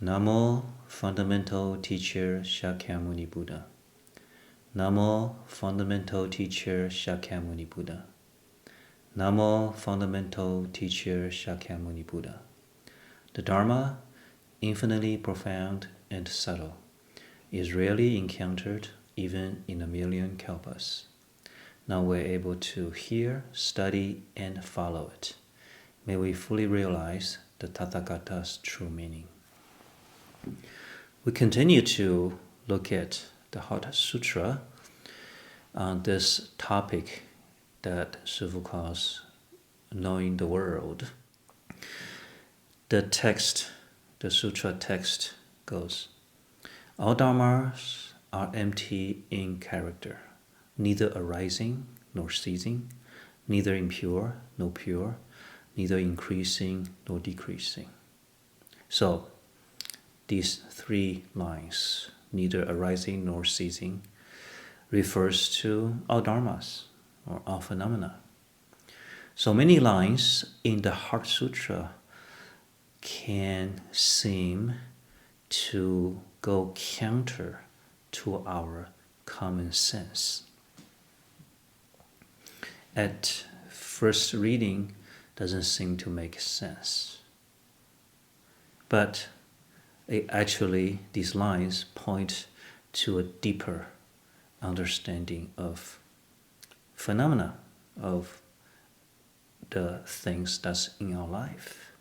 Namo Fundamental Teacher Shakyamuni Buddha. Namo Fundamental Teacher Shakyamuni Buddha. Namo Fundamental Teacher Shakyamuni Buddha. The Dharma, infinitely profound and subtle, is rarely encountered even in a million kalpas. Now we're able to hear, study, and follow it. May we fully realize the Tathagata's true meaning. We continue to look at the Heart Sutra on this topic that Shifu calls knowing the world. The text, the sutra text goes, all dharmas are empty in character, neither arising nor ceasing, neither impure nor pure, neither increasing nor decreasing. So, these three lines, neither arising nor ceasing, refers to all dharmas or all phenomena. So many lines in the Heart Sutra can seem to go counter to our common sense. At first reading, doesn't seem to make sense. But actually, these lines point to a deeper understanding of phenomena, of the things that's in our life.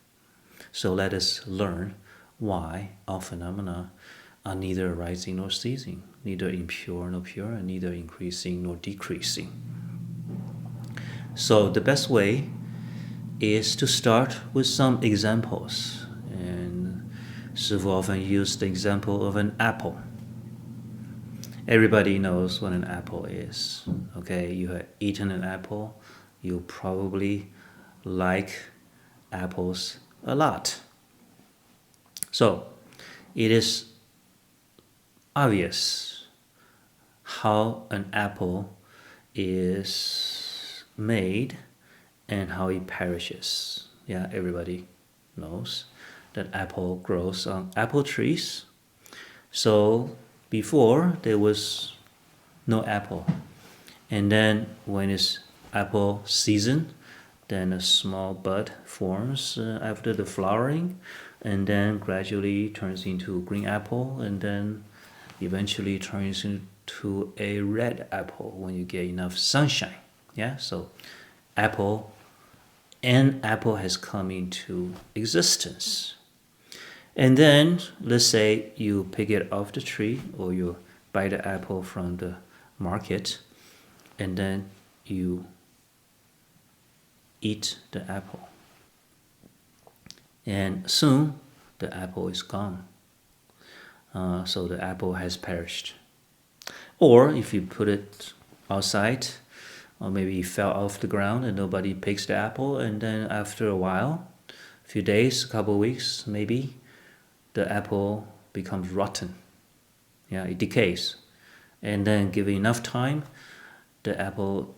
So let us learn why all phenomena are neither arising nor ceasing, neither impure nor pure, and neither increasing nor decreasing. So the best way is to start with some examples. And Shifu often used the example of an apple. Everybody knows what an apple is. Okay, you have eaten an apple, you probably like apples a lot. So it is obvious how an apple is made and how it perishes. Yeah, everybody knows that apple grows on apple trees. So before there was no apple. And then when it's apple season, then a small bud forms after the flowering, and then gradually turns into a green apple, and then eventually turns into a red apple when you get enough sunshine. Yeah, so an apple has come into existence. And then, let's say you pick it off the tree, or you buy the apple from the market, and then you eat the apple. And soon, the apple is gone. So the apple has perished. Or if you put it outside, or maybe it fell off the ground and nobody picks the apple, and then after a while, a few days, a couple of weeks, maybe, the apple becomes rotten. Yeah, it decays. And then given enough time, the apple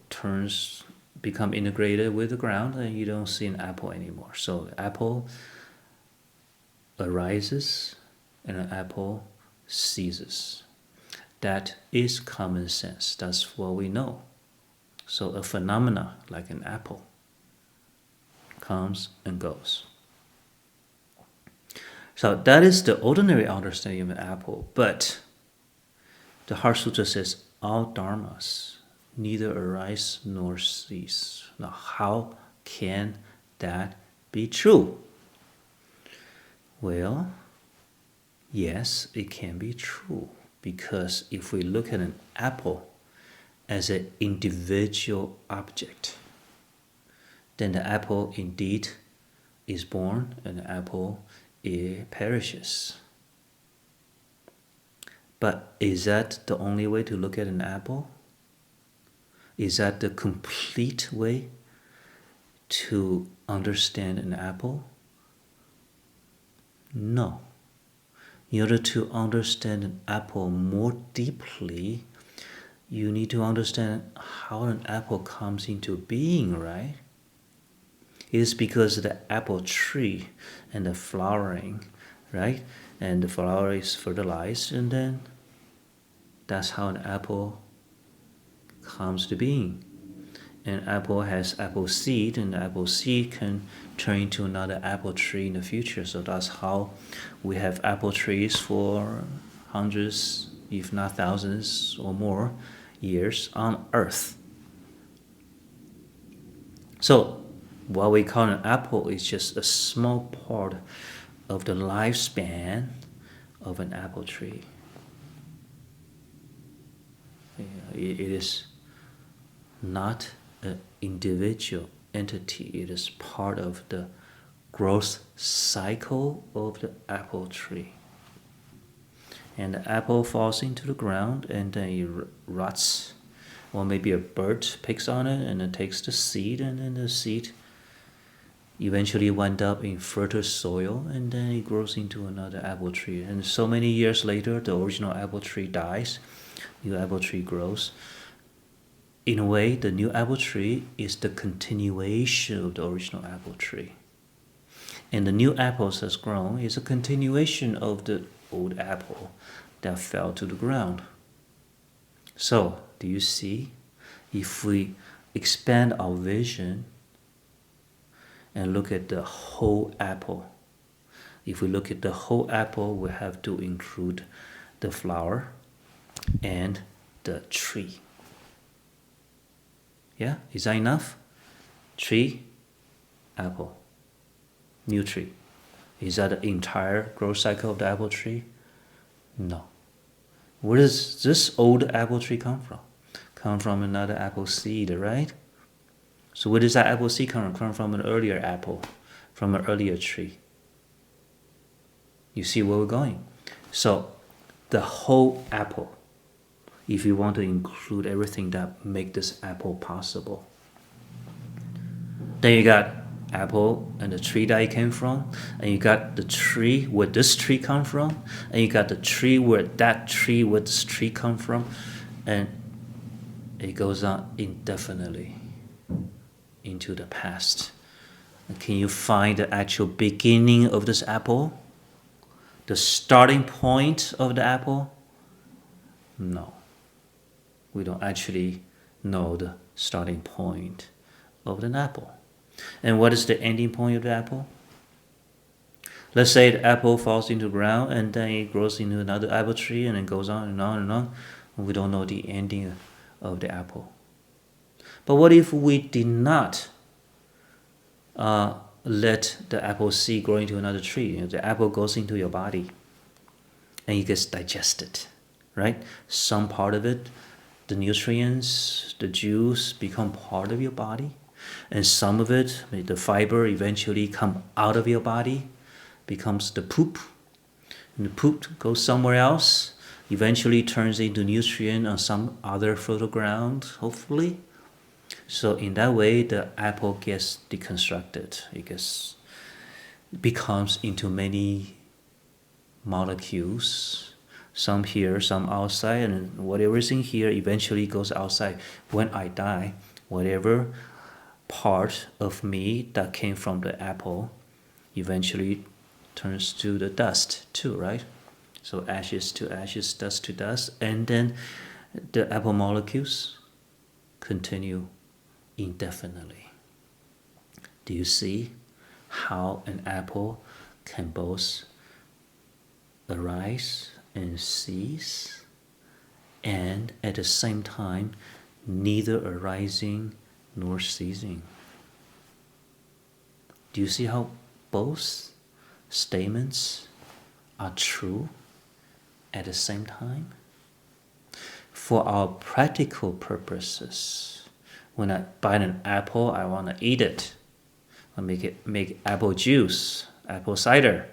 become integrated with the ground, and you don't see an apple anymore. So the apple arises and an apple ceases. That is common sense. That's what we know. So a phenomena like an apple comes and goes. So that is the ordinary understanding of an apple. But the Heart Sutra says all dharmas neither arise nor cease. Now, how can that be true? Well, yes, it can be true. Because if we look at an apple as an individual object, then the apple indeed is born and the apple perishes. But is that the only way to look at an apple? Is that the complete way to understand an apple? No. In order to understand an apple more deeply, you need to understand how an apple comes into being, right? It is because of the apple tree and the flowering, right? and the flower is fertilized, and then that's how an apple comes to being. An apple has apple seed, and the apple seed can turn into another apple tree in the future. So that's how we have apple trees for hundreds, if not thousands or more years on Earth. So what we call an apple is just a small part of the lifespan of an apple tree. It is not an individual entity. It is part of the growth cycle of the apple tree. And the apple falls into the ground and then it rots. Or maybe a bird picks on it and then takes the seed, and then the seed eventually went up in fertile soil, and then it grows into another apple tree. And so many years later, the original apple tree dies, new apple tree grows. In a way, the new apple tree is the continuation of the original apple tree. And the new apples that's grown is a continuation of the old apple that fell to the ground. So, do you see? If we expand our vision and look at the whole apple, if we look at the whole apple, we have to include the flower and the tree. Yeah, is that enough? Tree, apple, new tree. Is that the entire growth cycle of the apple tree? No. Where does this old apple tree come from? Come from another apple seed, right? So where does that apple seed come from? Come from an earlier apple, from an earlier tree. You see where we're going? So the whole apple, if you want to include everything that make this apple possible. Then you got apple and the tree that it came from, and you got the tree where this tree come from, and you got the tree where that tree where this tree come from, and it goes on indefinitely into the past. And can you find the actual beginning of this apple? The starting point of the apple? No. We don't actually know the starting point of an apple. And what is the ending point of the apple? Let's say the apple falls into the ground and then it grows into another apple tree and it goes on and on and on. And we don't know the ending of the apple. But what if we did not let the apple seed grow into another tree? The apple goes into your body and it gets digested, right? Some part of it, the nutrients, the juice become part of your body. And some of it, the fiber eventually come out of your body, becomes the poop. And the poop goes somewhere else, eventually turns into nutrient on some other fertile ground, hopefully. So in that way, the apple gets deconstructed. It becomes into many molecules. Some here, some outside, and whatever is in here eventually goes outside. When I die, whatever part of me that came from the apple eventually turns to the dust too, right? So ashes to ashes, dust to dust, and then the apple molecules continue indefinitely. Do you see how an apple can both arise and cease, and at the same time neither arising nor ceasing? Do you see how both statements are true at the same time? For our practical purposes, when I buy an apple, I want to eat it. I make apple juice, apple cider.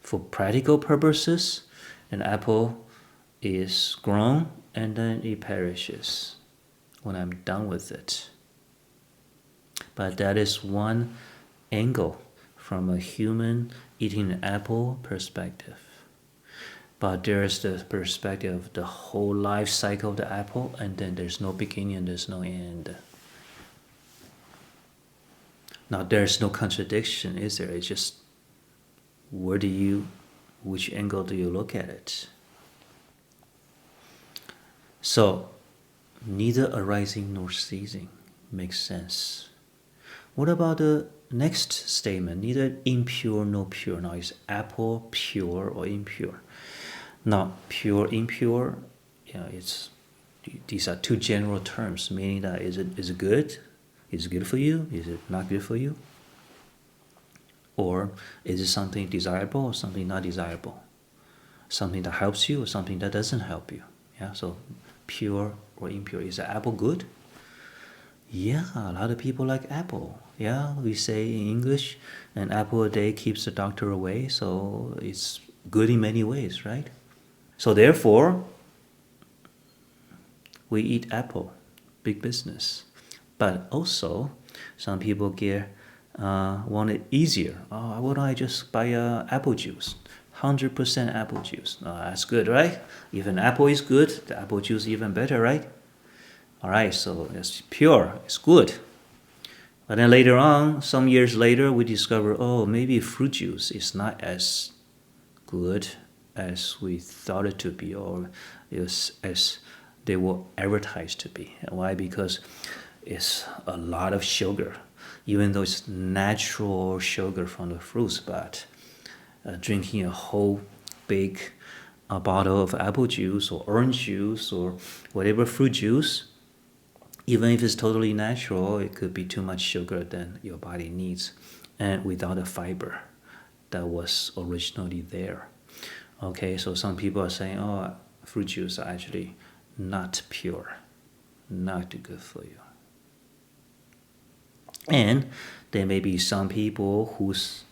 For practical purposes, an apple is grown and then it perishes when I'm done with it. But that is one angle from a human eating an apple perspective. But there's the perspective of the whole life cycle of the apple, and then there's no beginning and there's no end. Now there's no contradiction, is there? It's just where do you Which angle do you look at it? So, neither arising nor ceasing makes sense. What about the next statement? Neither impure nor pure. Now, is apple pure or impure? Now, pure, impure, these are two general terms, meaning that is it good? Is it good for you? Is it not good for you? Or is it something desirable or something not desirable? Something that helps you or something that doesn't help you? Yeah, so pure or impure. Is the apple good? Yeah, a lot of people like apple. Yeah, we say in English, an apple a day keeps the doctor away, so it's good in many ways, right? So therefore, we eat apple, big business. But also, some people want it easier. Oh, why don't I just buy apple juice? 100% apple juice. That's good, right? If an apple is good, the apple juice is even better, right? All right, so it's pure, it's good. But then later on, some years later, we discover, oh, maybe fruit juice is not as good as we thought it to be, or as they were advertised to be. Why? Because it's a lot of sugar, even though it's natural sugar from the fruits. But drinking a whole big bottle of apple juice or orange juice or whatever fruit juice, even if it's totally natural, it could be too much sugar than your body needs, and without the fiber that was originally there. Okay, so some people are saying, oh, fruit juice are actually not pure, not good for you. And there may be some people whose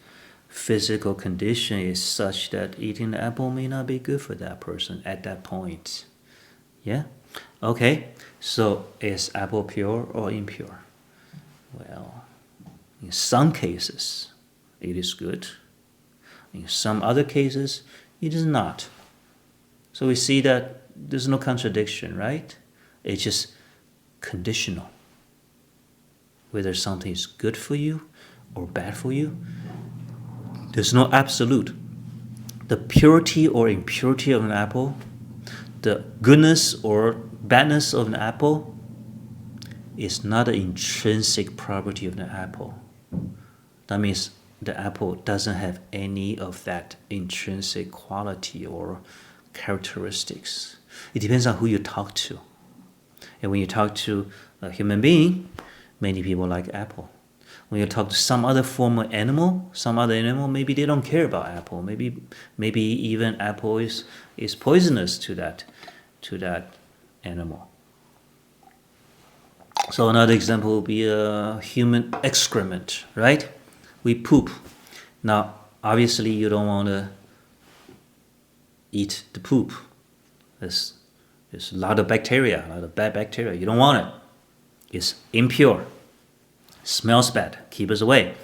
physical condition is such that eating the apple may not be good for that person at that point. Yeah? Okay, so is apple pure or impure? Well, in some cases, it is good. In some other cases, it is not. So we see that there's no contradiction, right? It's just conditional. Whether something is good for you or bad for you, there's no absolute. The purity or impurity of an apple, the goodness or badness of an apple, is not an intrinsic property of the apple. That means the apple doesn't have any of that intrinsic quality or characteristics. It depends on who you talk to. And when you talk to a human being, many people like apple. When you talk to some other form of animal, maybe they don't care about apple. Maybe even apple is poisonous to that animal. So another example would be a human excrement, right? We poop. Now, obviously, you don't want to eat the poop. There's a lot of bacteria, a lot of bad bacteria. You don't want it. It's impure. Smells bad. Keep us away.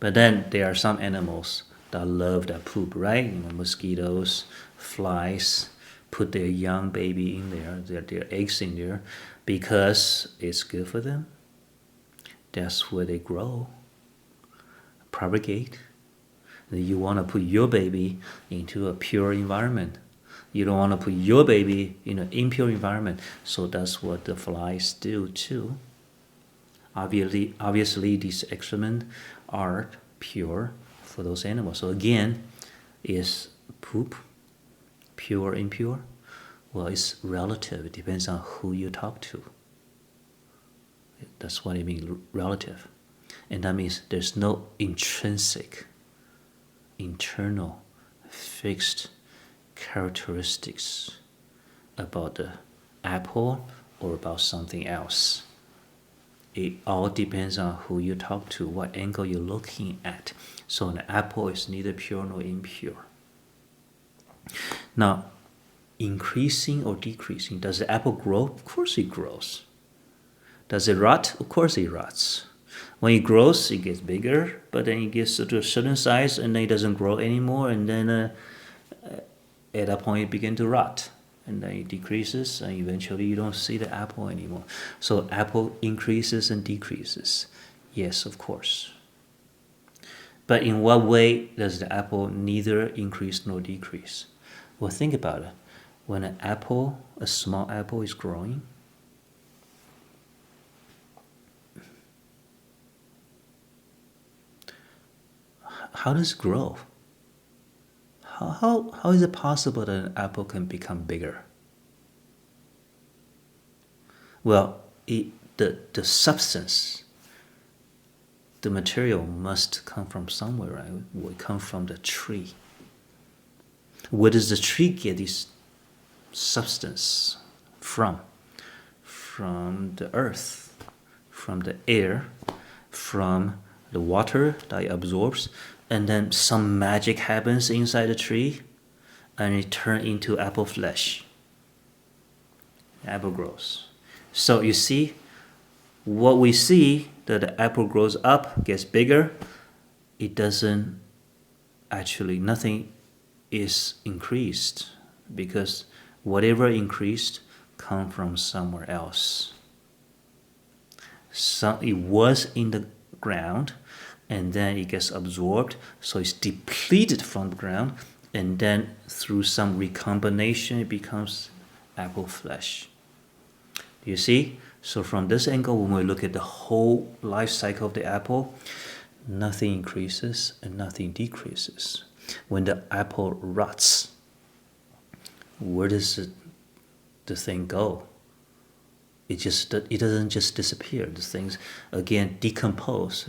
But then there are some animals that love that poop, right? Mosquitoes, flies, put their young baby in there, their eggs in there, because it's good for them. That's where they grow, propagate. You want to put your baby into a pure environment. You don't want to put your baby in an impure environment. So that's what the flies do too. Obviously, these excrement are pure for those animals. So again, is poop pure or impure? Well, it's relative. It depends on who you talk to. That's what I mean, relative. And that means there's no intrinsic, internal, fixed characteristics about the apple or about something else. It all depends on who you talk to, what angle you're looking at. So an apple is neither pure nor impure. Now, increasing or decreasing, does the apple grow? Of course it grows. Does it rot? Of course it rots. When it grows, it gets bigger, but then it gets to a certain size and then it doesn't grow anymore, and then at that point it begins to rot. And then it decreases, and eventually you don't see the apple anymore. So apple increases and decreases. Yes, of course. But in what way does the apple neither increase nor decrease? Well, think about it. When an apple, a small apple, is growing, how does it grow? How is it possible that an apple can become bigger? Well, the substance, the material must come from somewhere, right? It will come from the tree. Where does the tree get this substance from? From the earth, from the air, from the water that it absorbs, and then some magic happens inside the tree, and it turns into apple flesh. Apple grows. So you see, what we see, that the apple grows up, gets bigger, it doesn't actually, nothing is increased, because whatever increased come from somewhere else. So it was in the ground, and then it gets absorbed, so it's depleted from the ground, and then through some recombination it becomes apple flesh. You see? So from this angle, when we look at the whole life cycle of the apple, nothing increases and nothing decreases. When the apple rots, where does the thing go? It doesn't just disappear. The things again decompose.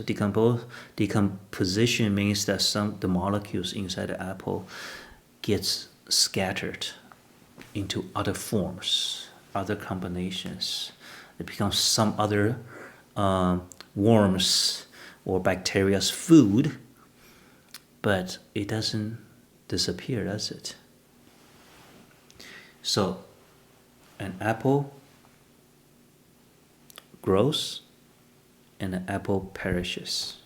Decomposition means that the molecules inside the apple gets scattered into other forms, other combinations. It becomes some other worms or bacteria's food, but it doesn't disappear, does it? So an apple grows and an apple perishes.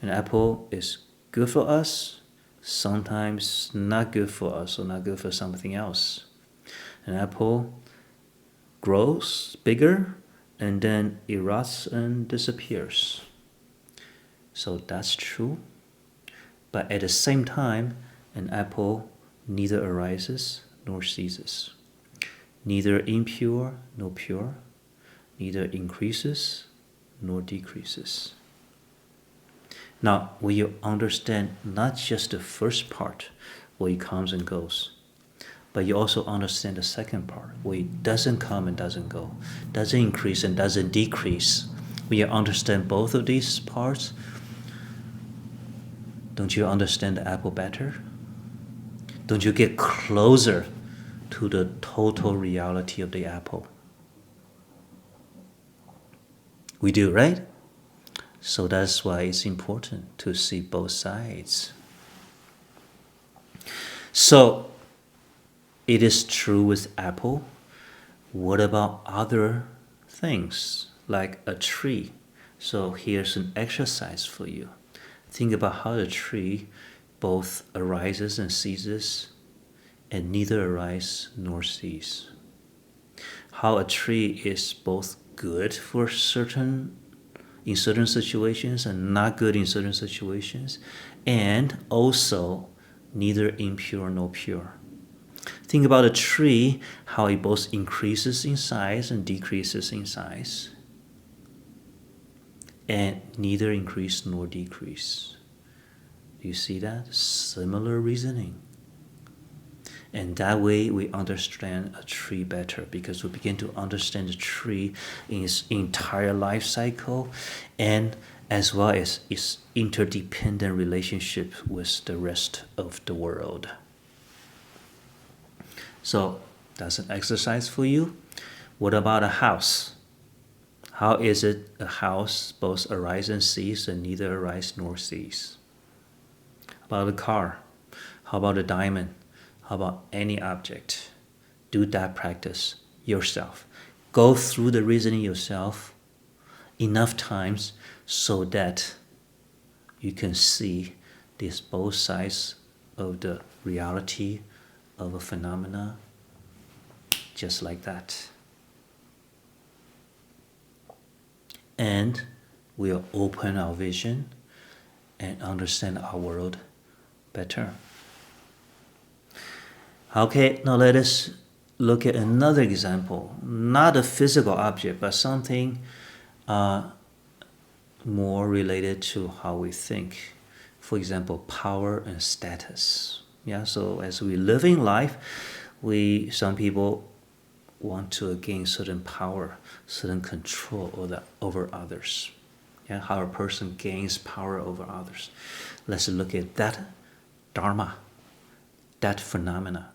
An apple is good for us, sometimes not good for us or not good for something else. An apple grows bigger and then erots and disappears. So that's true. But at the same time, an apple neither arises nor ceases, neither impure nor pure, neither increases nor decreases. Now, when you understand not just the first part, where it comes and goes, but you also understand the second part, where it doesn't come and doesn't go, doesn't increase and doesn't decrease. When you understand both of these parts, don't you understand the apple better? Don't you get closer to the total reality of the apple? We do, right? So that's why it's important to see both sides. So it is true with apple. What about other things like a tree? So here's an exercise for you. Think about how the tree both arises and ceases, and neither arise nor cease. How a tree is both good for in certain situations and not good in certain situations, and also neither impure nor pure. Think about a tree, how it both increases in size and decreases in size, and neither increase nor decrease. Do you see that? Similar reasoning. And that way we understand a tree better, because we begin to understand the tree in its entire life cycle, and as well as its interdependent relationship with the rest of the world. So that's an exercise for you. What about a house? How is it a house both arise and cease and neither arise nor cease? How about a car? How about a diamond? How about any object? Do that practice yourself. Go through the reasoning yourself enough times so that you can see these both sides of the reality of a phenomena, just like that. And we'll open our vision and understand our world better. Okay, now let us look at another example. Not a physical object, but something more related to how we think. For example, power and status. Yeah, so as we live in life, some people want to gain certain power, certain control over others. Yeah, how a person gains power over others. Let's look at that dharma, that phenomena.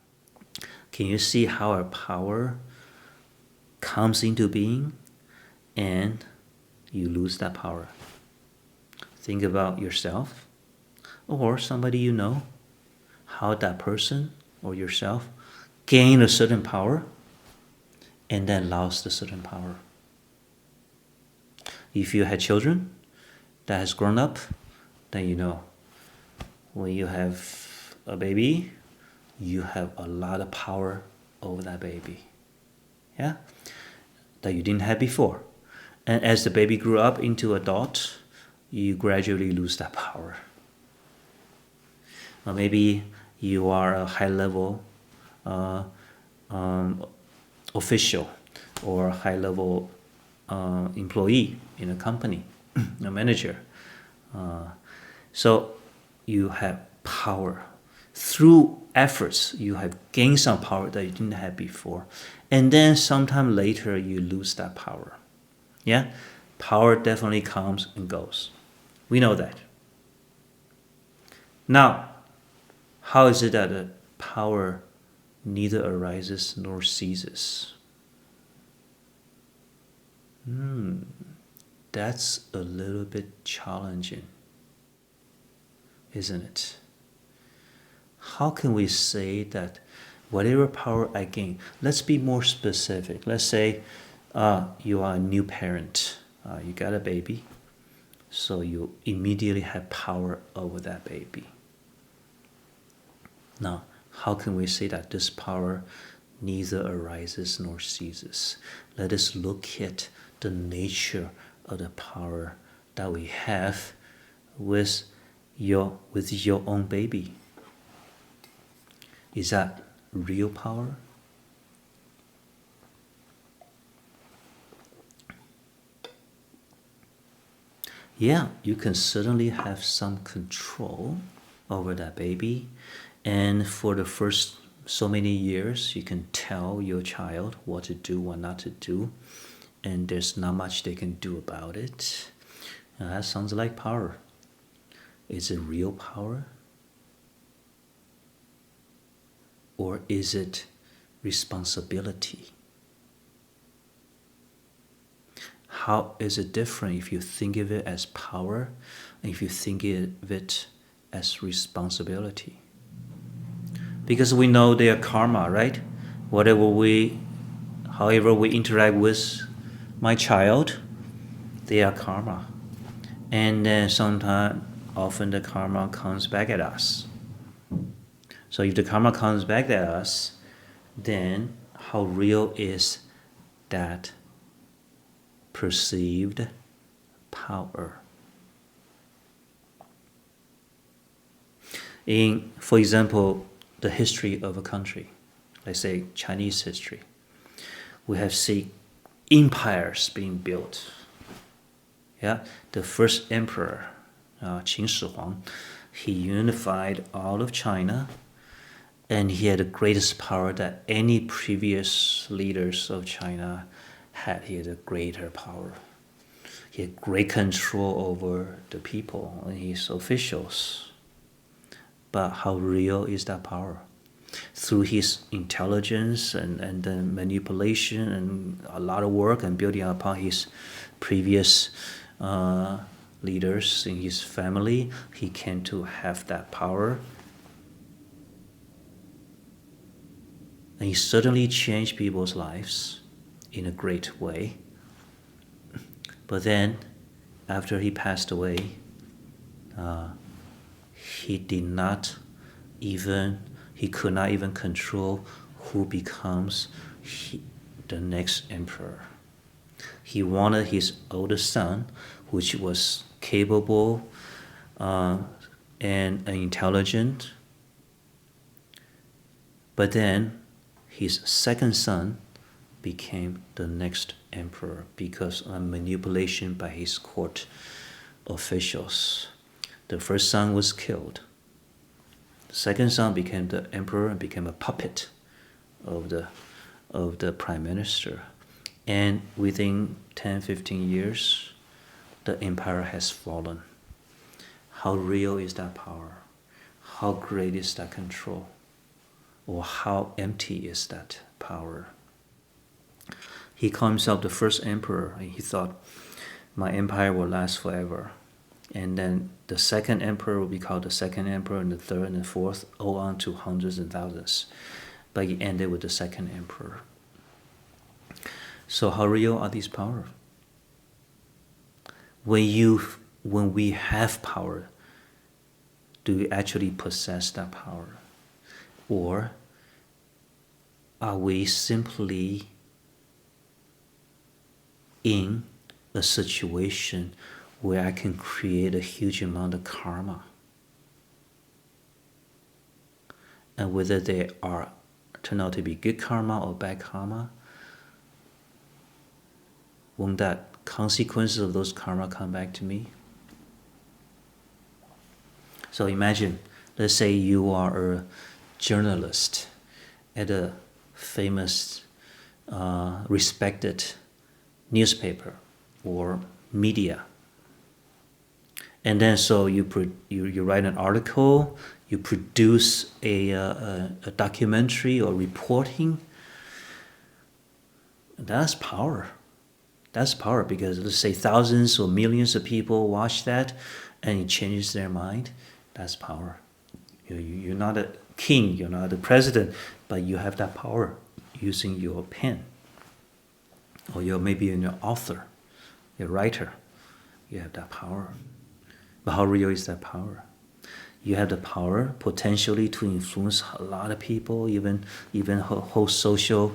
Can you see how our power comes into being and you lose that power? Think about yourself or somebody you know, how that person or yourself gained a certain power and then lost a certain power. If you had children that has grown up, then you know when you have a baby, you have a lot of power over that baby. Yeah? That you didn't have before. And as the baby grew up into adult, you gradually lose that power. Or maybe you are a high-level official or high-level employee in a company, a manager. So you have power. Through efforts, you have gained some power that you didn't have before. And then sometime later, you lose that power. Yeah? Power definitely comes and goes. We know that. Now, how is it that the power neither arises nor ceases? That's a little bit challenging, isn't it? How can we say that whatever power I gain, let's be more specific. Let's say you are a new parent. You got a baby, so you immediately have power over that baby. Now, how can we say that this power neither arises nor ceases? Let us look at the nature of the power that we have with your own baby. Is that real power? Yeah, you can certainly have some control over that baby. And for the first so many years, you can tell your child what to do, what not to do. And there's not much they can do about it. That sounds like power. Is it real power? Or is it responsibility? How is it different if you think of it as power and if you think of it as responsibility? Because we know they are karma, right? However we interact with my child, they are karma. And then often the karma comes back at us. So if the karma comes back at us, then how real is that perceived power? For example, the history of a country, let's say Chinese history, we have seen empires being built. Yeah, the first emperor, Qin Shi Huang, he unified all of China, and he had the greatest power that any previous leaders of China had. He had a greater power. He had great control over the people and his officials. But how real is that power? Through his intelligence and the manipulation and a lot of work and building upon his previous leaders in his family, he came to have that power. And he certainly changed people's lives in a great way. But then, after he passed away, he could not even control who becomes the next emperor. He wanted his oldest son, which was capable, and intelligent. But then his second son became the next emperor because of manipulation by his court officials. The first son was killed. The second son became the emperor and became a puppet of the prime minister. And within 10-15 years, the empire has fallen. How real is that power? How great is that control? Or how empty is that power? He called himself the first emperor, and he thought, my empire will last forever. And then the second emperor will be called the second emperor, and the third and the fourth, all on to hundreds and thousands. But he ended with the second emperor. So how real are these powers? When we have power, do we actually possess that power? Or are we simply in a situation where I can create a huge amount of karma? And whether they turn out to be good karma or bad karma, won't that consequences of those karma come back to me? So imagine, let's say you are a journalist at a famous, respected newspaper or media. And then so you write an article, you produce a documentary or reporting. That's power. That's power because let's say thousands or millions of people watch that and it changes their mind. That's power. You're not a king, you're not a president, but you have that power using your pen. Or maybe you're an author, a writer. You have that power. But how real is that power? You have the power potentially to influence a lot of people, even whole social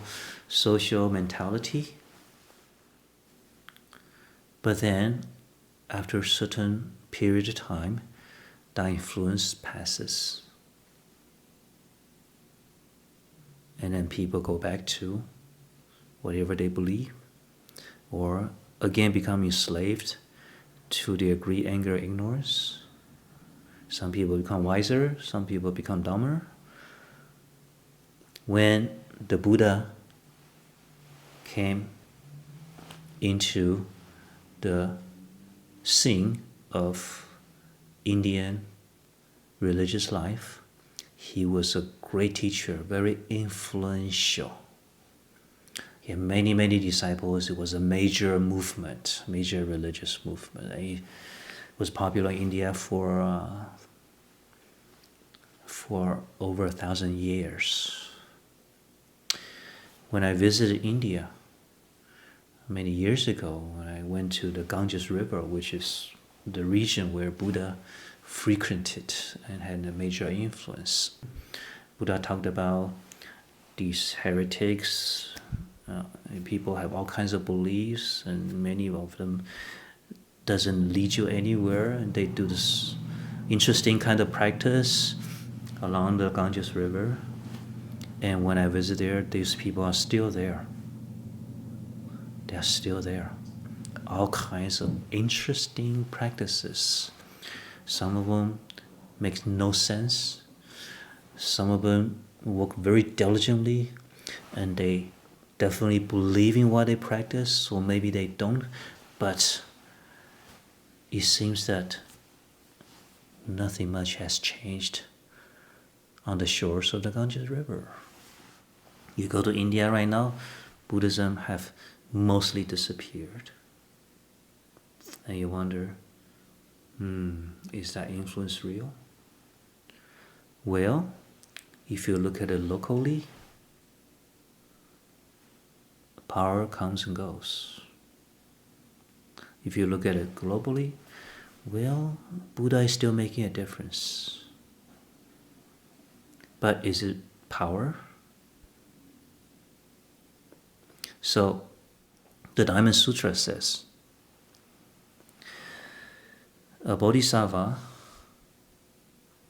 mentality. But then, after a certain period of time, that influence passes. And then people go back to whatever they believe, or again become enslaved to their greed, anger, ignorance. Some people become wiser, some people become dumber. When the Buddha came into the scene of Indian religious life, he was a great teacher, very influential. He had many, many disciples. It was a major movement, major religious movement. It was popular in India for over 1,000 years. When I visited India many years ago, when I went to the Ganges River, which is the region where Buddha frequented and had a major influence, Buddha talked about these heretics. People have all kinds of beliefs, and many of them doesn't lead you anywhere, and they do this interesting kind of practice along the Ganges River. And when I visit there, these people are still there. They are still there. All kinds of interesting practices. Some of them make no sense. Some of them work very diligently, and they definitely believe in what they practice, or maybe they don't, but it seems that nothing much has changed on the shores of the Ganges River. You go to India right now, Buddhism have mostly disappeared. And you wonder, is that influence real? Well, if you look at it locally, power comes and goes. If you look at it globally, well, Buddha is still making a difference. But is it power? So, the Diamond Sutra says, a bodhisattva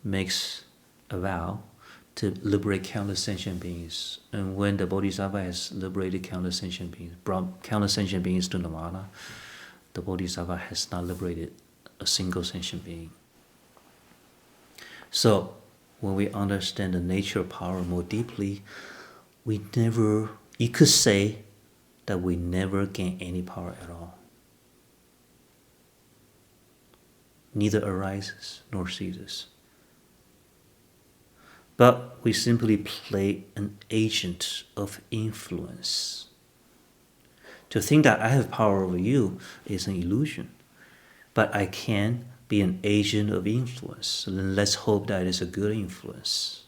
makes a vow to liberate countless sentient beings. And when the Bodhisattva has liberated countless sentient beings, brought countless sentient beings to Nirvana, the Bodhisattva has not liberated a single sentient being. So, when we understand the nature of power more deeply, you could say that we never gain any power at all. Neither arises nor ceases. But we simply play an agent of influence. To think that I have power over you is an illusion. But I can be an agent of influence. So then let's hope that it is a good influence.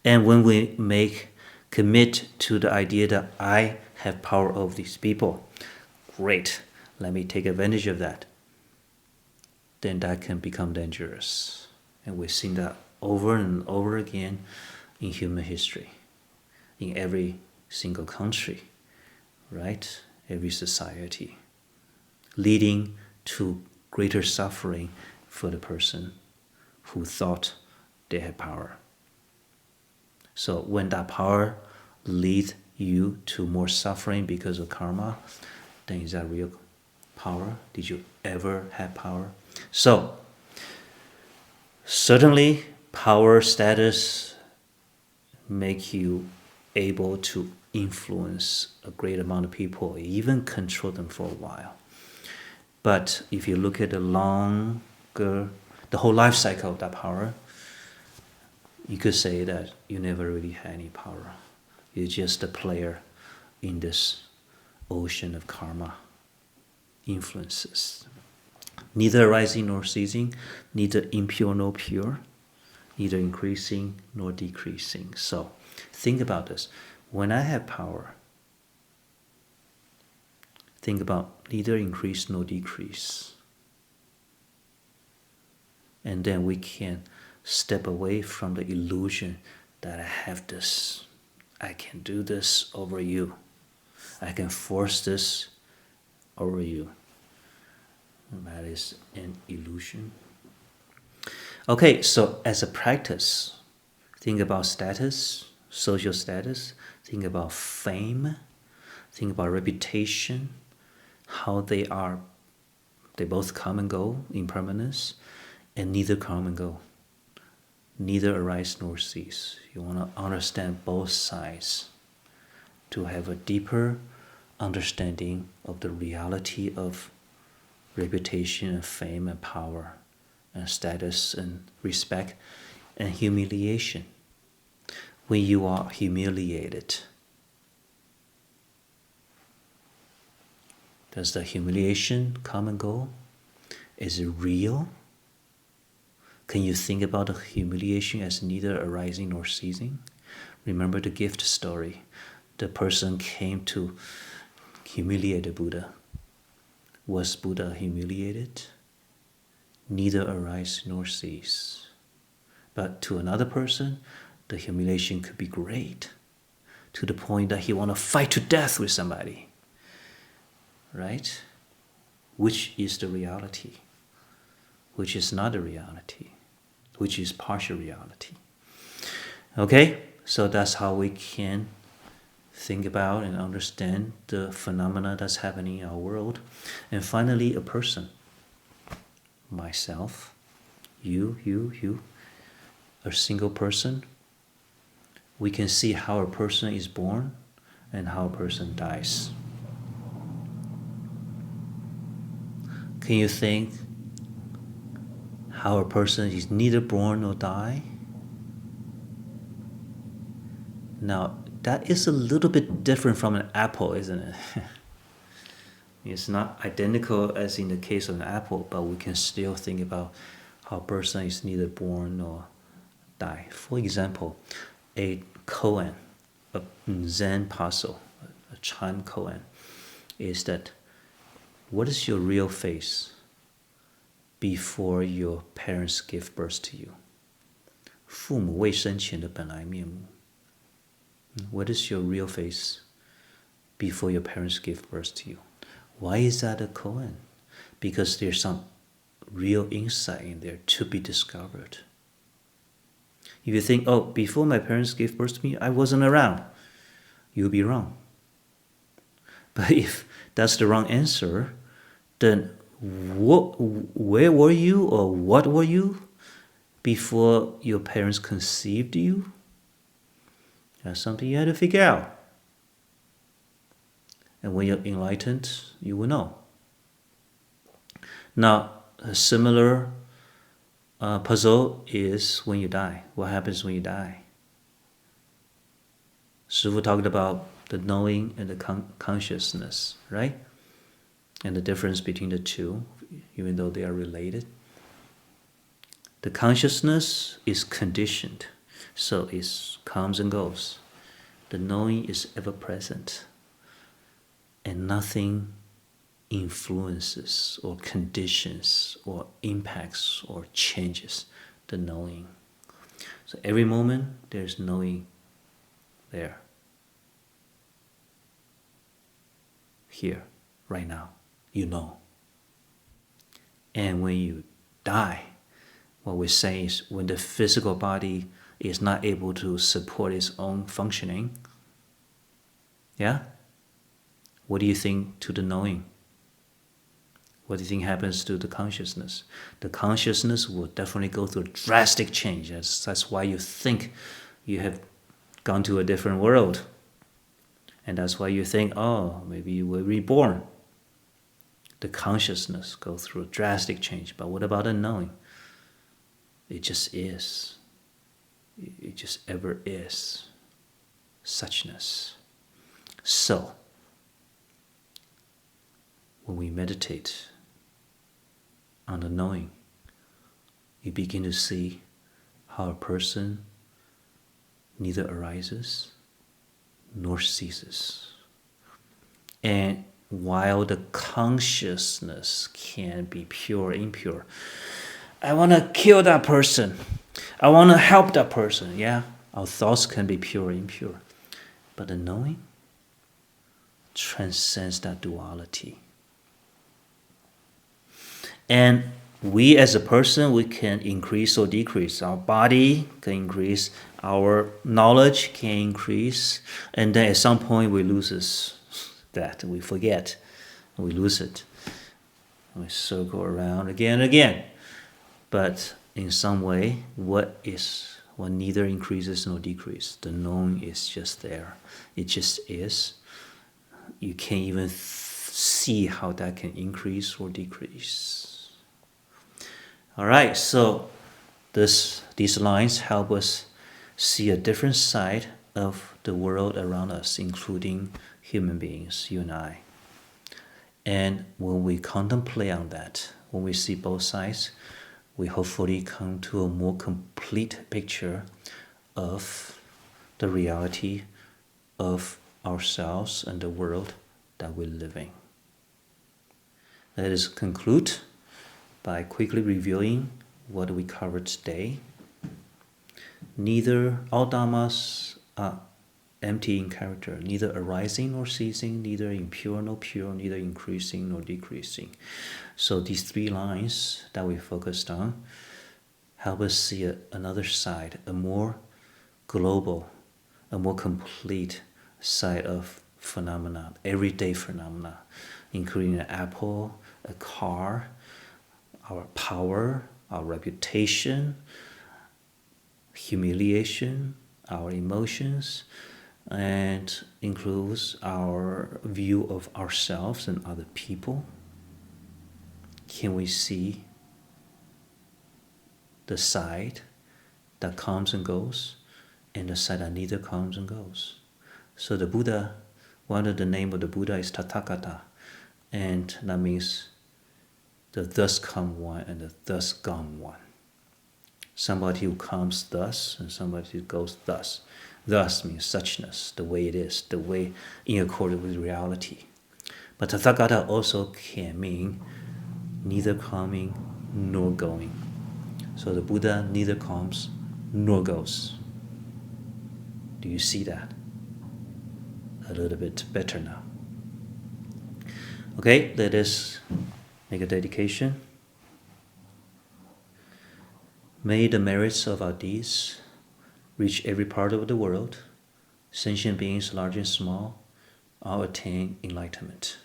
And when we commit to the idea that I have power over these people, great, let me take advantage of that. Then that can become dangerous. And we've seen that over and over again in human history, in every single country, right? Every society, leading to greater suffering for the person who thought they had power. So when that power leads you to more suffering because of karma, then is that real power? Did you ever have power? So, certainly power status make you able to influence a great amount of people, even control them for a while. But if you look at the whole life cycle of that power, you could say that you never really had any power. You're just a player in this ocean of karma influences. Neither arising nor ceasing, neither impure nor pure, neither increasing nor decreasing. So think about this. When I have power, think about neither increase nor decrease. And then we can step away from the illusion that I have this, I can do this over you, I can force this over you. That is an illusion. Okay, so as a practice, think about status, social status, think about fame, think about reputation, how they both come and go, impermanence, and neither come and go, neither arise nor cease. You want to understand both sides to have a deeper understanding of the reality of reputation and fame and power and status and respect and humiliation. When you are humiliated, does the humiliation come and go? Is it real? Can you think about the humiliation as neither arising nor ceasing? Remember the gift story. The person came to humiliate the Buddha. Was Buddha humiliated? Neither arise nor cease. But to another person, the humiliation could be great, to the point that he want to fight to death with somebody. Right? Which is the reality? Which is not the reality? Which is partial reality? Okay, so that's how we can think about and understand the phenomena that's happening in our world. And finally, a person. Myself, you, a single person. We can see how a person is born and how a person dies. Can you think how a person is neither born nor die? Now, that is a little bit different from an apple, isn't it? It's not identical as in the case of an apple, but we can still think about how a person is neither born nor die. For example, a koan, a Zen apostle, a Chan koan, is that what is your real face before your parents give birth to you? 父母未生前的本来面目. What is your real face before your parents give birth to you? Why is that a koan? Because there's some real insight in there to be discovered. If you think, oh, before my parents gave birth to me, I wasn't around, you'll be wrong. But if that's the wrong answer, then where were you or what were you before your parents conceived you? That's something you had to figure out. And when you're enlightened, you will know. Now, a similar puzzle is when you die. What happens when you die? Shifu talked about the knowing and the consciousness, right? And the difference between the two, even though they are related. The consciousness is conditioned, so it comes and goes. The knowing is ever present, and nothing influences or conditions or impacts or changes the knowing. So every moment there's knowing there. Here, right now, you know. And when you die, what we're saying is when the physical body is not able to support its own functioning, yeah? What do you think to the knowing? What do you think happens to the consciousness? The consciousness will definitely go through a drastic change. That's why you think you have gone to a different world. And that's why you think, oh, maybe you were reborn. The consciousness goes through a drastic change. But what about the knowing? It just is. It just ever is. Suchness. So, when we meditate on the knowing, you begin to see how a person neither arises nor ceases. And while the consciousness can be pure, impure, I want to kill that person. I want to help that person. Yeah, our thoughts can be pure, impure. But the knowing transcends that duality. And we as a person, we can increase or decrease. Our body can increase, our knowledge can increase, and then at some point we lose that. We forget, we lose it. We circle around again and again. But in some way, what neither increases nor decreases. The knowing is just there. It just is. You can't even see how that can increase or decrease. All right, so these lines help us see a different side of the world around us, including human beings, you and I. And when we contemplate on that, when we see both sides, we hopefully come to a more complete picture of the reality of ourselves and the world that we're living. Let us conclude by quickly reviewing what we covered today. All dhammas are empty in character, neither arising nor ceasing, neither impure nor pure, neither increasing nor decreasing. So these three lines that we focused on help us see another side, a more global, a more complete side of phenomena, everyday phenomena, including an apple, a car, our power, our reputation, humiliation, our emotions, and includes our view of ourselves and other people. Can we see the side that comes and goes and the side that neither comes and goes? So the Buddha, one of the name of the Buddha is Tathagata, and that means the thus come one and the thus gone one. Somebody who comes thus and somebody who goes thus. Thus means suchness, the way it is, the way in accordance with reality. But Tathagata also can mean neither coming nor going. So the Buddha neither comes nor goes. Do you see that? A little bit better now. Okay, let us make a dedication. May the merits of our deeds reach every part of the world. Sentient beings, large and small, all attain enlightenment.